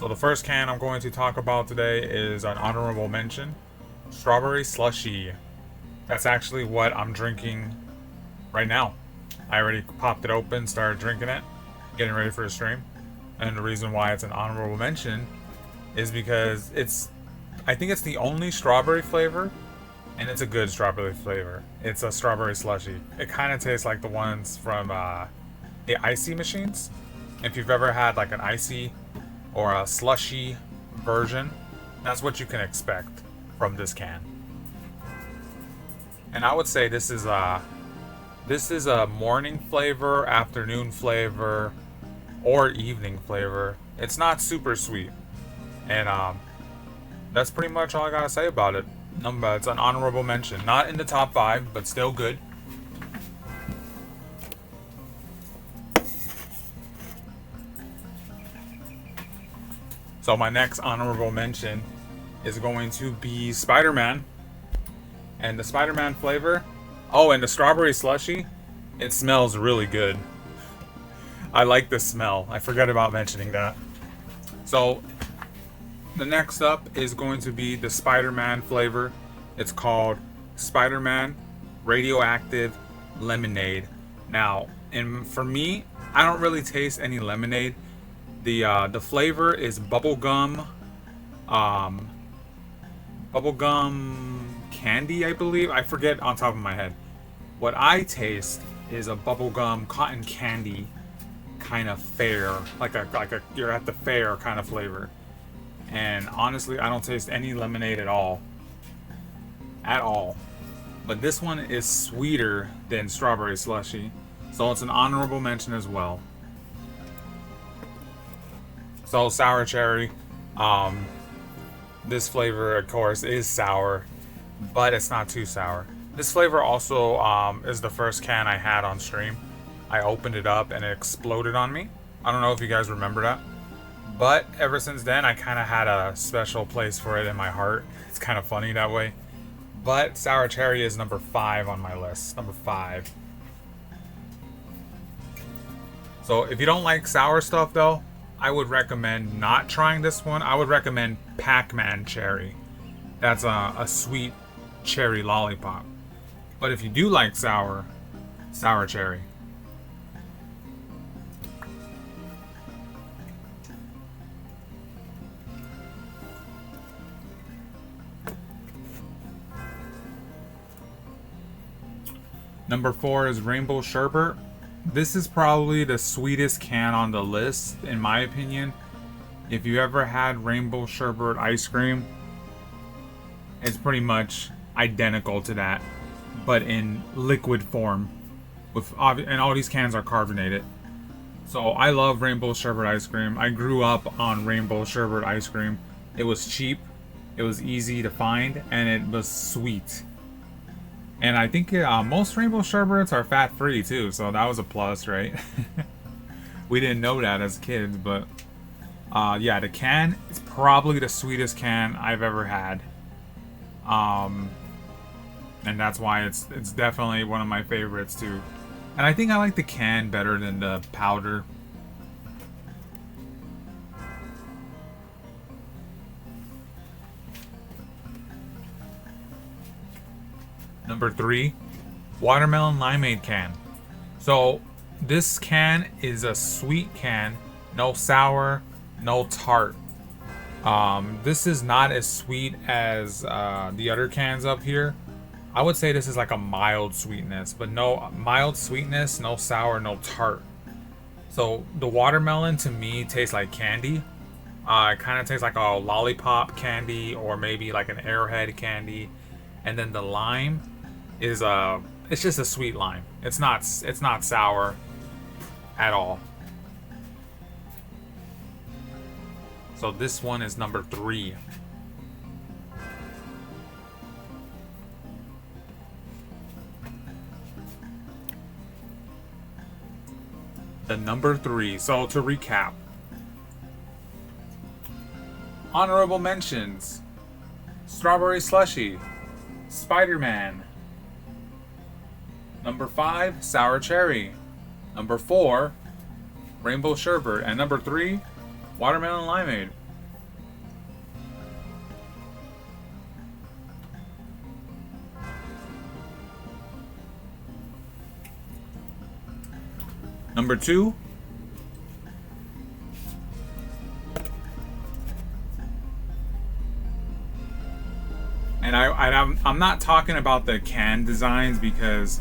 So the first can I'm going to talk about today is an honorable mention, strawberry slushy. That's actually what I'm drinking right now. I already popped it open, started drinking it, getting ready for the stream. And the reason why it's an honorable mention is because I think it's the only strawberry flavor, and it's a good strawberry flavor. It's a strawberry slushy. It kind of tastes like the ones from the icy machines. If you've ever had like an icy or a slushy version, that's what you can expect from this can. And I would say this is a morning flavor, afternoon flavor, or evening flavor. It's not super sweet, and that's pretty much all I gotta say about it. It's an honorable mention, not in the top 5, but still good. So my next honorable mention is going to be Spider-Man. And the Spider-Man flavor, oh, and the strawberry slushy, it smells really good. I like the smell. I forgot about mentioning that. So the next up is going to be the Spider-Man flavor. It's called Spider-Man Radioactive Lemonade. Now, and for me, I don't really taste any lemonade. The flavor is bubblegum candy, I believe. I forget on top of my head. What I taste is a bubblegum cotton candy kind of fair, like a you're at the fair kind of flavor. And honestly, I don't taste any lemonade at all. At all. But this one is sweeter than strawberry slushy, so it's an honorable mention as well. So sour cherry, this flavor of course is sour, but it's not too sour. This flavor also is the first can I had on stream. I opened it up and it exploded on me. I don't know if you guys remember that, but ever since then I kind of had a special place for it in my heart. It's kind of funny that way. But sour cherry is number 5 on my list. Number 5. So if you don't like sour stuff though, I would recommend not trying this one. I would recommend Pac-Man Cherry. That's a sweet cherry lollipop. But if you do like sour cherry. Number 4 is Rainbow Sherbet. This is probably the sweetest can on the list, in my opinion. If you ever had Rainbow Sherbet ice cream, it's pretty much identical to that, but in liquid form. And all these cans are carbonated. So I love Rainbow Sherbet ice cream. I grew up on Rainbow Sherbet ice cream. It was cheap, it was easy to find, and it was sweet. And I think most Rainbow Sherbets are fat-free too, so that was a plus, right? We didn't know that as kids, but yeah, the can is probably the sweetest can I've ever had. And that's why it's definitely one of my favorites too. And I think I like the can better than the powder. Number 3, Watermelon Limeade can. So this can is a sweet can, no sour, no tart. This is not as sweet as the other cans up here. I would say this is like a mild sweetness, but no mild sweetness, no sour, no tart. So the watermelon to me tastes like candy. It kind of tastes like a lollipop candy or maybe like an Airhead candy. And then the lime is it's just a sweet lime. It's not sour at all. So this one is number 3. The number 3. So to recap, honorable mentions: strawberry slushy, Spider-Man. Number 5, sour cherry. Number 4, rainbow sherbet. And number 3, watermelon limeade. Number 2. And I'm not talking about the can designs, because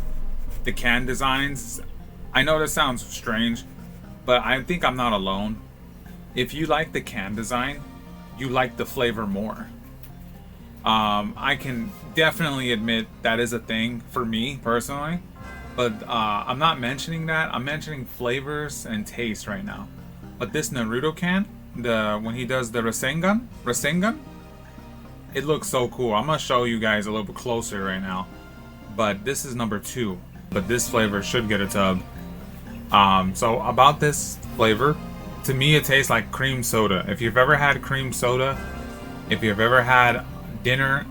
the can designs, I know this sounds strange, but I think I'm not alone. If you like the can design, you like the flavor more. I can definitely admit that is a thing for me personally, but I'm not mentioning that. I'm mentioning flavors and taste right now. But this Naruto can, when he does the Rasengan, it looks so cool. I'm gonna show you guys a little bit closer right now. But this is number 2. But this flavor should get a tub. So about this flavor, to me it tastes like cream soda. If you've ever had cream soda, if you've ever had dinner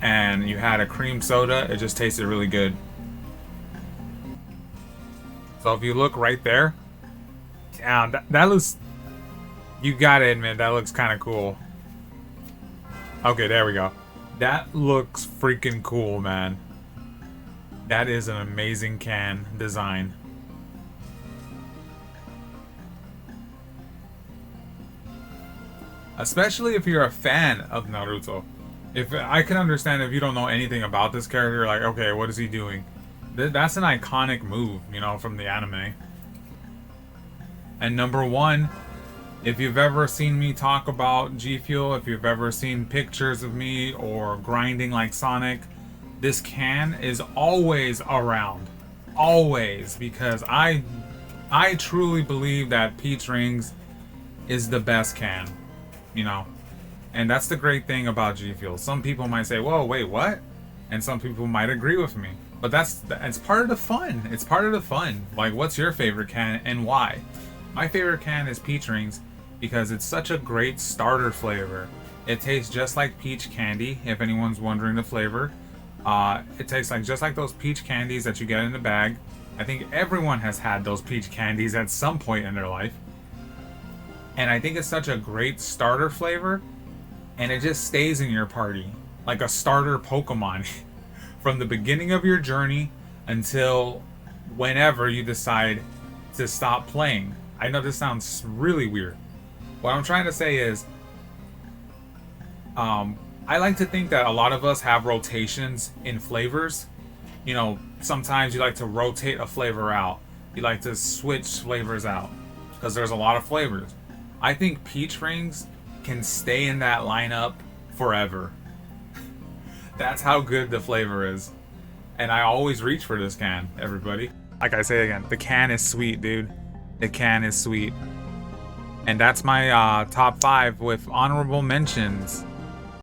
and you had a cream soda, it just tasted really good. So if you look right there, yeah, that looks, you gotta admit, that looks kind of cool. Okay, there we go. That looks freaking cool, man. That is an amazing can design. Especially if you're a fan of Naruto. If I can understand if you don't know anything about this character, like, okay, what is he doing? That's an iconic move, you know, from the anime. And number 1, if you've ever seen me talk about Gfuel, if you've ever seen pictures of me or grinding like Sonic, this can is always around. Always, because I truly believe that Peach Rings is the best can, you know. And that's the great thing about Gfuel. Some people might say, whoa, wait, what? And some people might agree with me. But it's part of the fun. It's part of the fun. Like, what's your favorite can and why? My favorite can is Peach Rings because it's such a great starter flavor. It tastes just like peach candy, if anyone's wondering the flavor. It tastes like just like those peach candies that you get in the bag. I think everyone has had those peach candies at some point in their life. And I think it's such a great starter flavor, and it just stays in your party like a starter Pokemon from the beginning of your journey until whenever you decide to stop playing. I know this sounds really weird. What I'm trying to say is, I like to think that a lot of us have rotations in flavors. You know, sometimes you like to rotate a flavor out. You like to switch flavors out because there's a lot of flavors. I think Peach Rings can stay in that lineup forever. That's how good the flavor is. And I always reach for this can, everybody. Like I say again, the can is sweet, dude. The can is sweet. And that's my top 5 with honorable mentions.